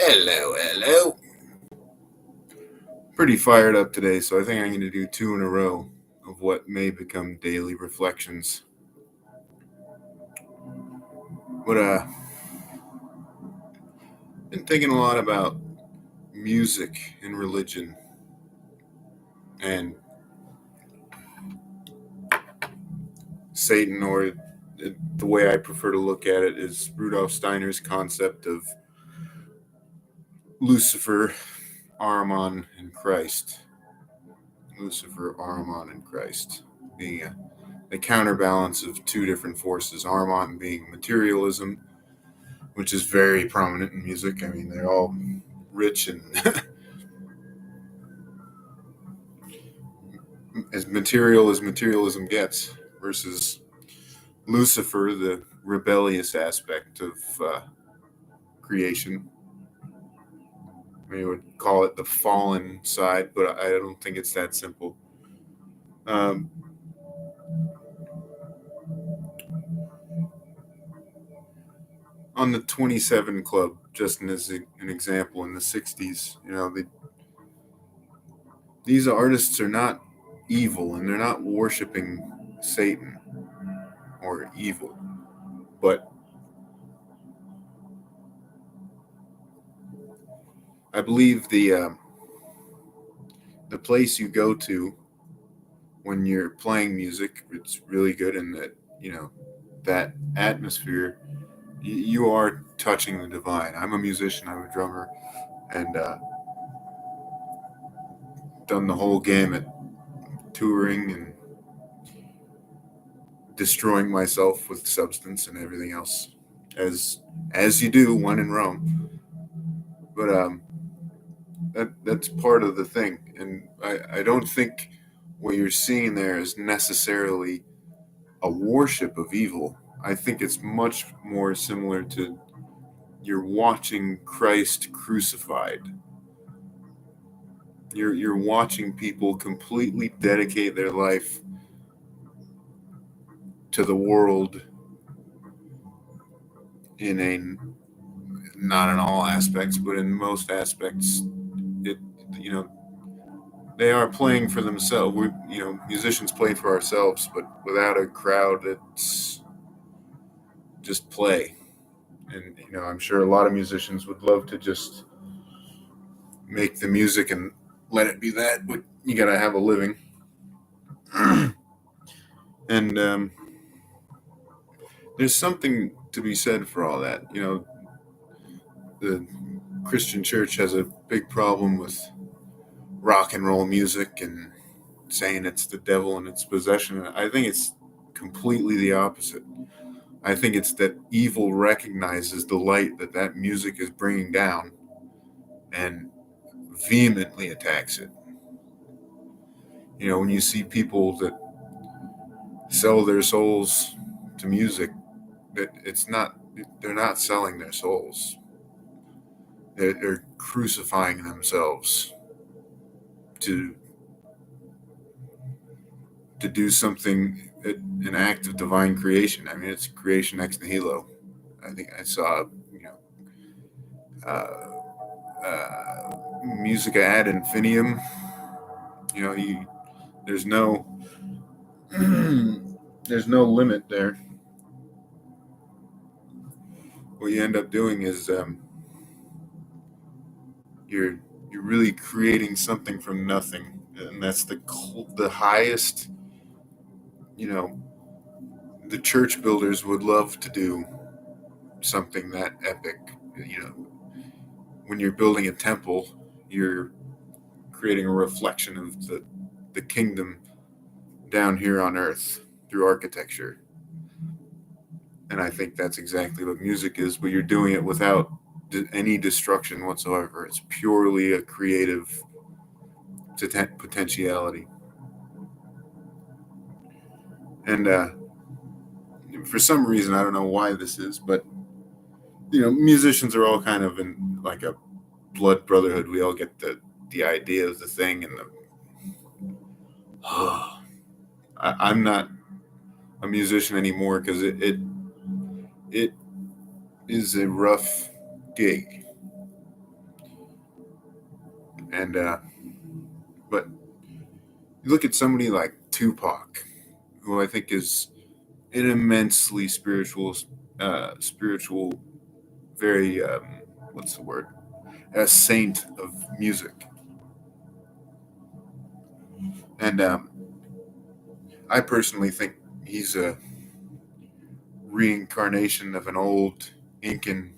Hello, hello. Pretty fired up today, so I think I'm going to do two in a row of what may become daily reflections. But been thinking a lot about music and religion, and Satan, or the way I prefer to look at it is Rudolf Steiner's concept of Lucifer, Ahriman, and Christ. Lucifer, Ahriman, and Christ being a counterbalance of two different forces. Ahriman being materialism, which is very prominent in music. I mean, they're all rich and as materialism gets, versus Lucifer, the rebellious aspect of creation. I mean, I would call it the fallen side, but I don't think it's that simple. Um, on the 27 Club, just as an example, in the 60s, these artists are not evil and they're not worshiping Satan or evil, but I believe the place you go to when you're playing music, it's really good, and that atmosphere, you are touching the divine. I'm a musician, I'm a drummer, and done the whole gamut, touring and destroying myself with substance and everything else, as you do when in Rome. But that's part of the thing, and I don't think what you're seeing there is necessarily a worship of evil. I think it's much more similar to you're watching Christ crucified. You're watching people completely dedicate their life to the world in a, not in all aspects, but in most aspects. It you know they are playing for themselves. We musicians play for ourselves, but without a crowd, it's just play. And I'm sure a lot of musicians would love to just make the music and let it be that, but you gotta have a living. And there's something to be said for all that. The Christian church has a big problem with rock and roll music and saying it's the devil and its possession. I think it's completely the opposite. I think it's that evil recognizes the light that music is bringing down and vehemently attacks it. When you see people that sell their souls to music, that they're not selling their souls. They're crucifying themselves to do something, an act of divine creation. I mean, it's creation ex nihilo. I think I saw, musica ad infinitum. There's no there's no limit there. What you end up doing is you're really creating something from nothing, and that's the highest. The church builders would love to do something that epic. When you're building a temple, you're creating a reflection of the kingdom down here on earth through architecture. And I think that's exactly what music is, but you're doing it without any destruction whatsoever. It's purely a creative potentiality. And for some reason, I don't know why this is, but musicians are all kind of in like a blood brotherhood. We all get the idea of the thing, and I'm not a musician anymore because it is a rough gig. And but you look at somebody like Tupac, who I think is an immensely spiritual, very what's the word? A saint of music. And I personally think he's a reincarnation of an old Incan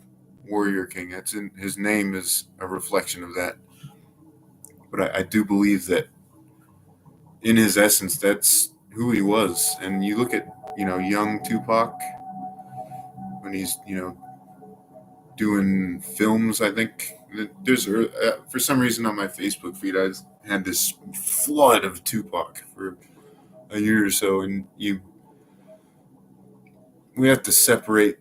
warrior king. His name is a reflection of that. But I do believe that in his essence, that's who he was. And you look at, young Tupac when he's, doing films. I think there's for some reason on my Facebook feed, I had this flood of Tupac for a year or so, and we have to separate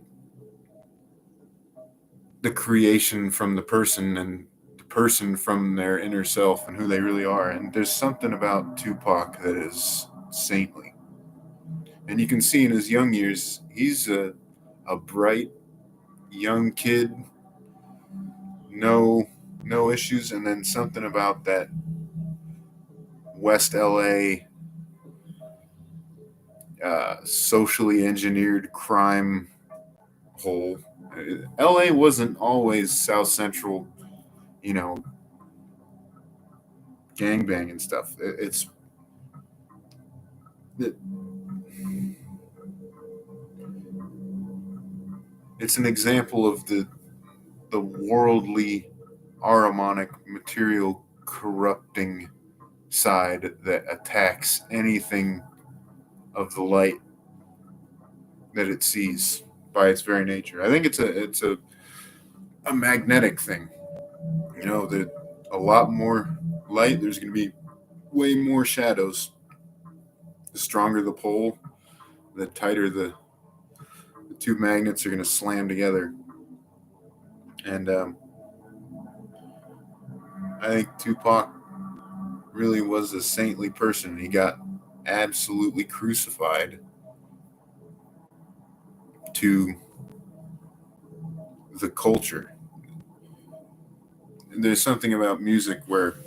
the creation from the person, and the person from their inner self and who they really are. And there's something about Tupac that is saintly, and you can see in his young years, he's a bright young kid, no no issues. And then something about that West LA socially engineered crime hole. LA wasn't always South Central, you know, gangbang and stuff. It, it's an example of the worldly, Ahrimanic, material corrupting side that attacks anything of the light that it sees by its very nature. I think it's a magnetic thing. That a lot more light, there's going to be way more shadows. The stronger the pole, the tighter the two magnets are going to slam together. And I think Tupac really was a saintly person. He got absolutely crucified to the culture. There's something about music where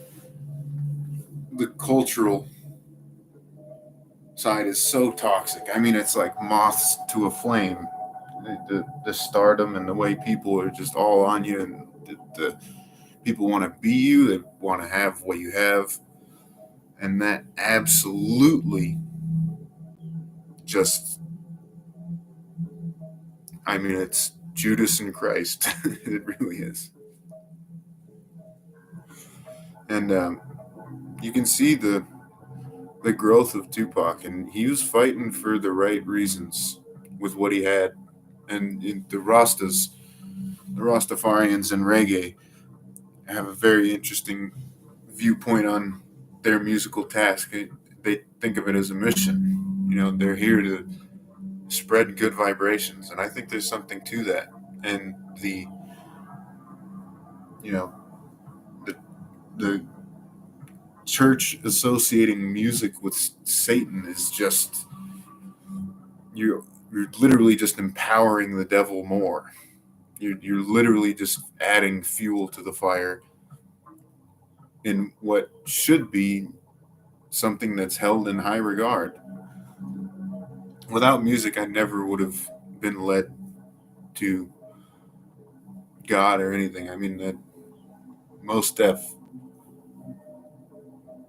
the cultural side is so toxic. I mean, it's like moths to a flame. The stardom and the way people are just all on you, and the people want to be you, they want to have what you have, and that absolutely just, I mean, it's Judas and Christ. It really is. And you can see the growth of Tupac, and he was fighting for the right reasons with what he had. And the Rastafarians and reggae have a very interesting viewpoint on their musical task. They think of it as a mission. They're here to spread good vibrations, and I think there's something to that. And you know, the the church associating music with Satan is just, you're literally just empowering the devil more. You're literally just adding fuel to the fire in what should be something that's held in high regard. Without music, I never would have been led to God or anything. I mean, that Most Def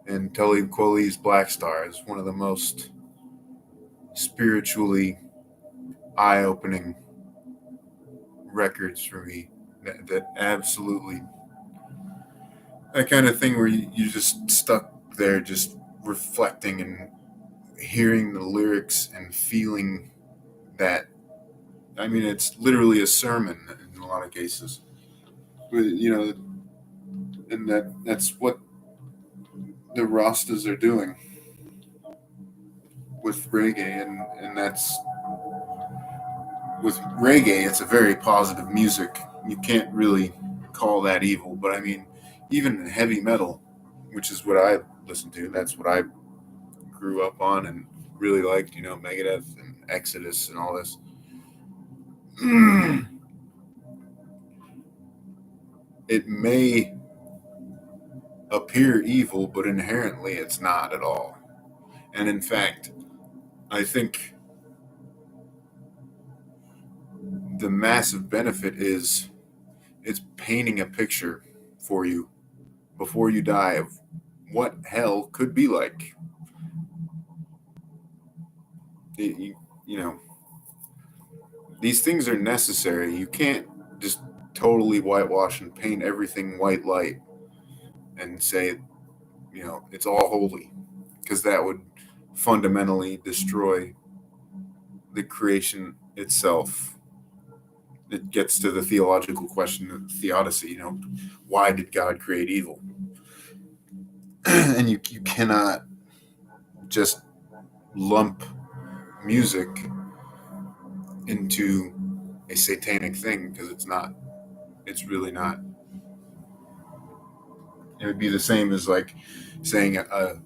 and Talib Kweli's Black Star is one of the most spiritually eye-opening records for me. That absolutely, that kind of thing where you just stuck there, just reflecting and hearing the lyrics and feeling that. I mean, it's literally a sermon in a lot of cases. But, and that's what the Rastas are doing with reggae, and that's with reggae. It's a very positive music. You can't really call that evil, but I mean, even heavy metal, which is what I listen to. That's what I grew up on and really liked. Megadeth and Exodus and all this. It may appear evil, but inherently it's not at all. And in fact, I think the massive benefit is it's painting a picture for you before you die of what hell could be like. You know, these things are necessary. You can't just totally whitewash and paint everything white light and say, it's all holy, because that would fundamentally destroy the creation itself. It gets to the theological question of theodicy. Why did God create evil? And you cannot just lump music into a satanic thing, because it's not. It's really not. It would be the same as like saying a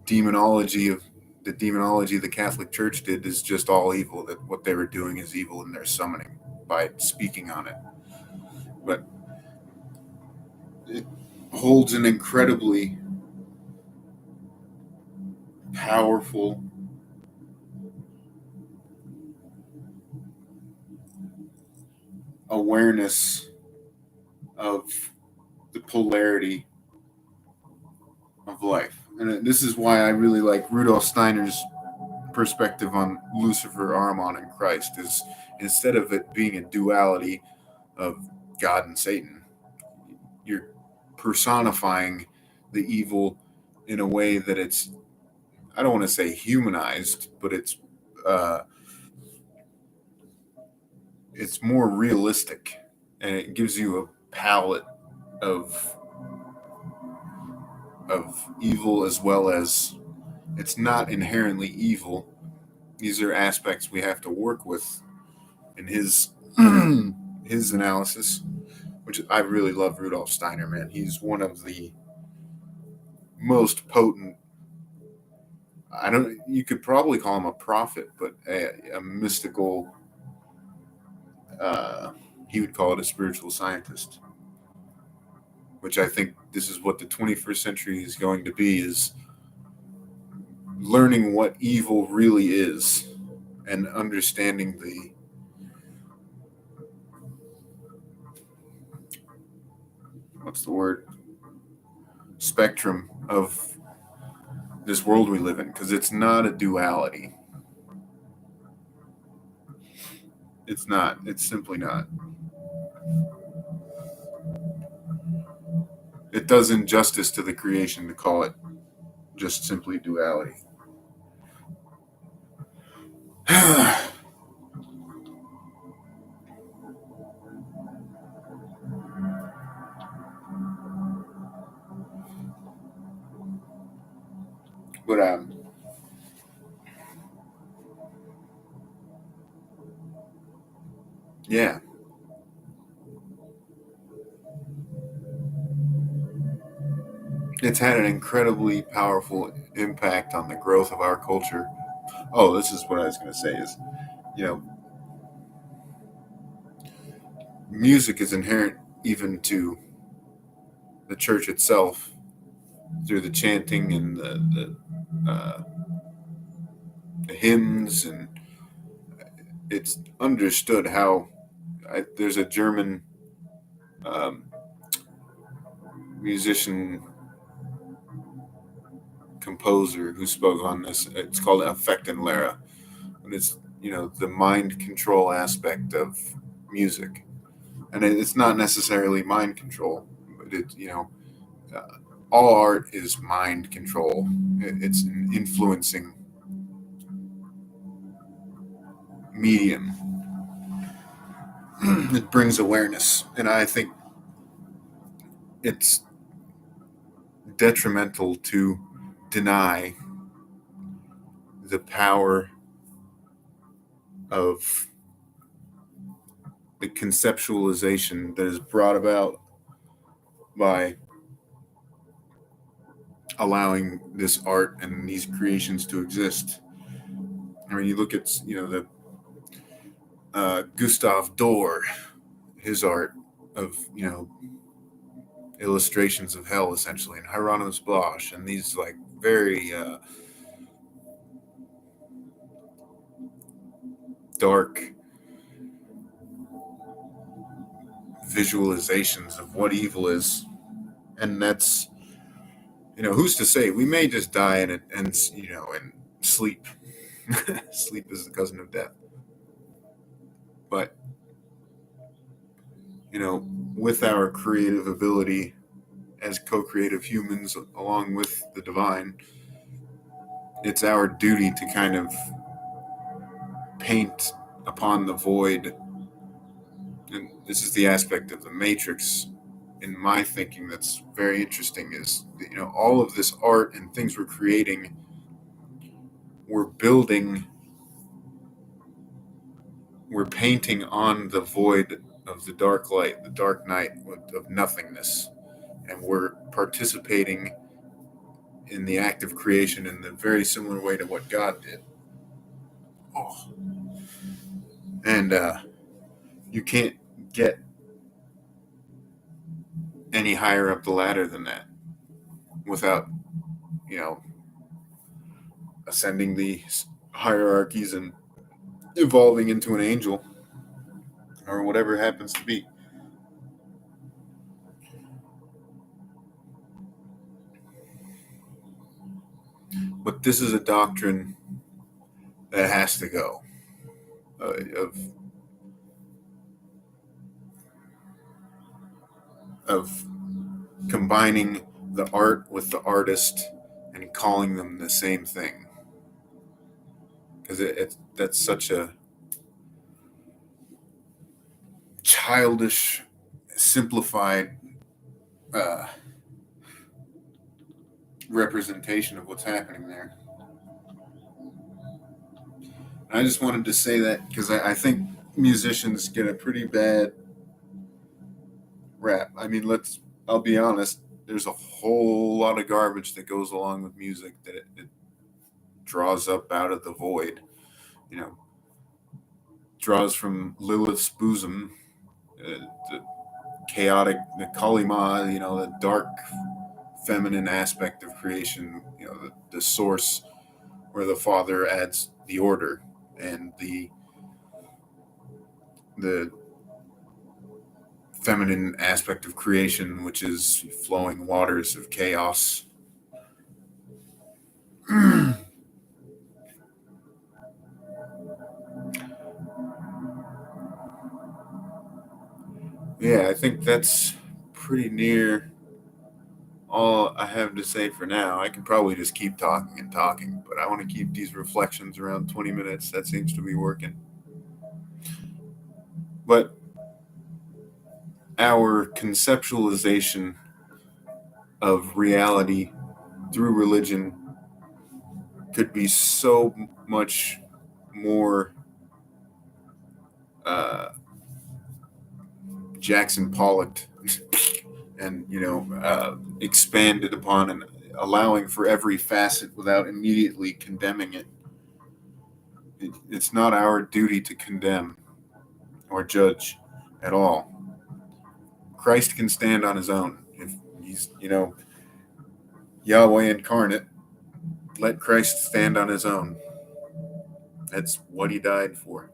demonology of the demonology the Catholic Church did is just all evil. That what they were doing is evil, and they're summoning by speaking on it. But it holds an incredibly powerful awareness of the polarity of life. And this is why I really like Rudolf Steiner's perspective on Lucifer, Ahriman, and Christ. Is instead of it being a duality of God and Satan, you're personifying the evil in a way that it's, I don't want to say humanized, but uh, it's more realistic, and it gives you a palette of evil, as well as it's not inherently evil. These are aspects we have to work with in his his analysis, which I really love. Rudolf Steiner, man, he's one of the most potent. I don't. You could probably call him a prophet, but a mystical. Uh, he would call it a spiritual scientist, which I think this is what the 21st century is going to be: is learning what evil really is and understanding the what's the word spectrum of this world we live in, because it's not a duality. It's not. It's simply not. It does injustice to the creation to call it just simply duality. But yeah, it's had an incredibly powerful impact on the growth of our culture. Oh, this is what I was going to say: is you know, music is inherent even to the church itself through the chanting and the hymns, and it's understood how there's a German um, musician composer who spoke on this. It's called Affektenlehre, and it's the mind control aspect of music, and it's not necessarily mind control, but uh, all art is mind control. It's an influencing medium. It brings awareness, and I think it's detrimental to deny the power of the conceptualization that is brought about by allowing this art and these creations to exist. I mean, you look at the Gustav Doré, his art of illustrations of hell, essentially, and Hieronymus Bosch, and these like very dark visualizations of what evil is. And that's, who's to say we may just die in it and and sleep. Sleep is the cousin of death. But with our creative ability as co-creative humans along with the divine, it's our duty to kind of paint upon the void. And this is the aspect of the Matrix in my thinking that's very interesting, is all of this art and things we're creating, we're building, we're painting on the void of the dark light, the dark night of nothingness, and we're participating in the act of creation in a very similar way to what God did. Oh. And you can't get any higher up the ladder than that without, ascending the hierarchies and evolving into an angel or whatever happens to be. But this is a doctrine that has to go. Of combining the art with the artist and calling them the same thing, because that's such a childish, simplified representation of what's happening there. And I just wanted to say that because I think musicians get a pretty bad rap. I mean, I'll be honest, there's a whole lot of garbage that goes along with music that it draws up out of the void, draws from Lilith's bosom, the chaotic, the Kalima, the dark feminine aspect of creation, the source where the Father adds the order, and the feminine aspect of creation, which is flowing waters of chaos. Yeah, I think that's pretty near all I have to say for now. I could probably just keep talking and talking, but I want to keep these reflections around 20 minutes. That seems to be working. But our conceptualization of reality through religion could be so much more Jackson Pollock and expanded upon, and allowing for every facet without immediately condemning it. It's not our duty to condemn or judge at all. Christ can stand on his own. If he's Yahweh incarnate, let Christ stand on his own. That's what he died for.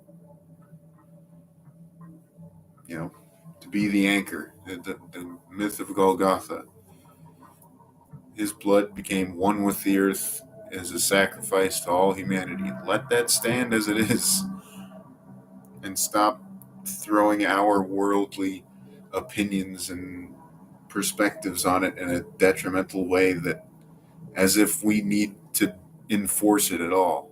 To be the anchor, the myth of Golgotha. His blood became one with the earth as a sacrifice to all humanity. Let that stand as it is, and stop throwing our worldly opinions and perspectives on it in a detrimental way, that as if we need to enforce it at all.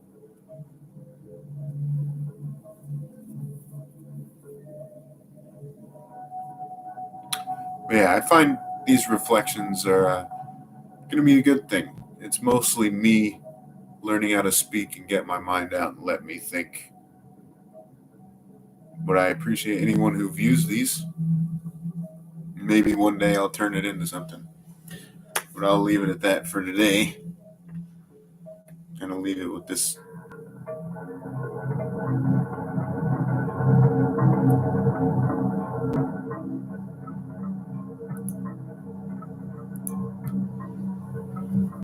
But yeah, I find these reflections are going to be a good thing. It's mostly me learning how to speak and get my mind out and let me think. But I appreciate anyone who views these. Maybe one day I'll turn it into something. But I'll leave it at that for today. And I'll leave it with this.